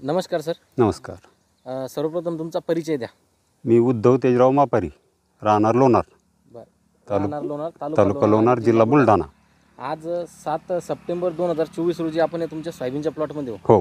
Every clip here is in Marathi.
नमस्कार सर. नमस्कार. सर्वप्रथम तुमचा परिचय द्या. मी उद्धव तेजराव मापारी, राहणार लोणार, राहणार लोणार, तालुका लोणार, जिल्हा बुलढाणा. आज 7 सप्टेंबर 2024 रोजी आपण तुमच्या सोयाबीनच्या प्लॉटमध्ये हो.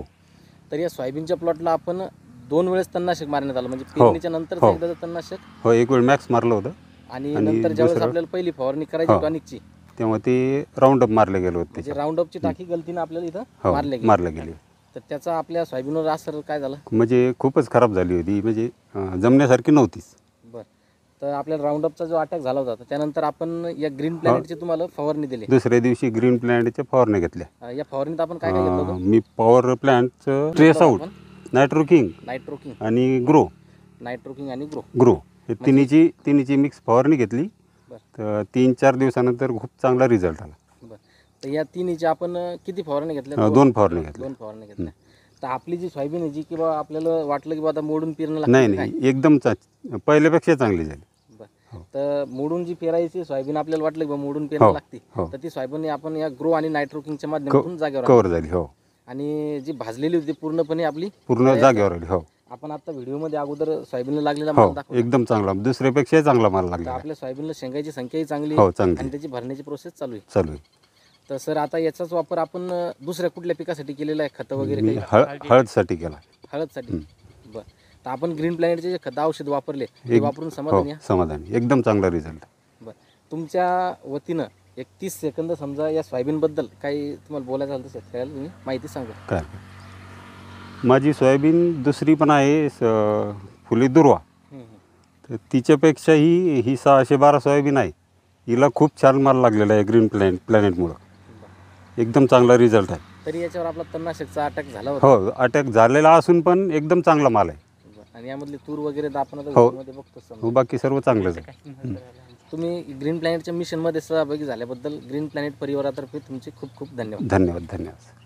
तर या सोयाबीनच्या प्लॉटला आपण 2 वेळेस तणनाशक मारण्यात आलं, म्हणजे पेरणीच्या नंतर एकदा तणनाशक हो, एक वेळ मॅक्स मारलं होतं आणि नंतर ज्यावेळेस आपल्याला पहिली फवारणी करायची टॉनिकची तेव्हा ते राऊंड अप मारले गेले होते. म्हणजे राऊंड अपची टाकी गलतीनं आपल्याला इथं मारले गेले. तर त्याचा आपल्या सोयाबीनवर असर काय झालं? म्हणजे खूपच खराब झाली होती, म्हणजे जमण्यासारखी नव्हतीच. बरं. तर आपल्याला राऊंड अपचा जो अटॅक झाला होता त्यानंतर आपण या ग्रीन प्लॅनेटची तुम्हाला फवारणी दिली. दुसऱ्या दिवशी ग्रीन प्लॅनेटच्या फवारण्या घेतल्या. या फवारणीत आपण काय काय घेतलं होतं? मी पॉवर प्लॅन्टचं ट्रेस आउट, नायट्रोकिंग आणि ग्रो ग्रो हे तिन्हीची मिक्स फवारणी घेतली. तर 3-4 दिवसानंतर खूप चांगला रिझल्ट आला. तर या तिन्हीची आपण किती फवारणी घेतल्या? 2 फवारणी घेतल्या. 2 फवारणी घेतल्या. तर आपली जी सोयाबीन आहे जी किंवा आपल्याला वाटलं की आता मोडून पेरणं लागतं? नाही, एकदम पहिल्यापेक्षा चांगली झाली. तर मोडून जी पेरायची सोयाबीन आपल्याला वाटलं की मोडून पेरणं लागते, तर ती सोयाबीन आपण या ग्रो आणि नायट्रोकिंगच्या माध्यमातून जागेवर कव्हर झाली. हो. आणि जी भाजलेली होती पूर्णपणे आपली जागेवर आली. हो. आपण आता व्हिडिओमध्ये अगोदर सोयाबीनला लागलेला हो, माल दाखवला. एकदम चांगला, दुसऱ्यापेक्षा चांगला माल लागला. आपल्या सोयाबीनला शेंगाची संख्याही चांगली हो, आहे चांगली. आणि त्याची भरण्याची प्रोसेस चालू आहे. तर सर आता याचाच वापर आपण दुसऱ्या कुठल्या पिकासाठी केलेला आहे? खतं वगैरे मी काही? हळदसाठी केला. हळदसाठी. बरं. तर आपण ग्रीन प्लॅनेटचे जे खतं औषध वापरले ते वापरून समाधानी आहे? समाधानी, एकदम चांगला रिझल्ट. बरं. तुमच्या वतीनं एक 30 सेकंद समजा या सोयाबीनबद्दल काही तुम्हाला बोलायचं झालं तर शेतकऱ्याला तुम्ही माहिती सांगा. काय माझी सोयाबीन दुसरी पण आहे, फुली दुर्वा. तर तिच्यापेक्षाही ही 612 सोयाबीन आहे. हिला खूप छान माल लागलेला आहे ग्रीन प्लॅनेटमुळं. एकदम चांगला रिझल्ट आहे. तरी याच्यावर आपला तणनाशकचा अटॅक झाला होता? हो, अटॅक झालेला असून पण एकदम चांगला माल आहे. आणि यामधली तूर वगैरे आपण आता व्हिडिओमध्ये बघतो. बाकी सर्व चांगलंच आहे. तुम्ही ग्रीन प्लॅनेटच्या मिशनमध्ये सहभागी झाल्याबद्दल ग्रीन प्लॅनेट परिवारातर्फे तुमचे खूप खूप धन्यवाद. धन्यवाद.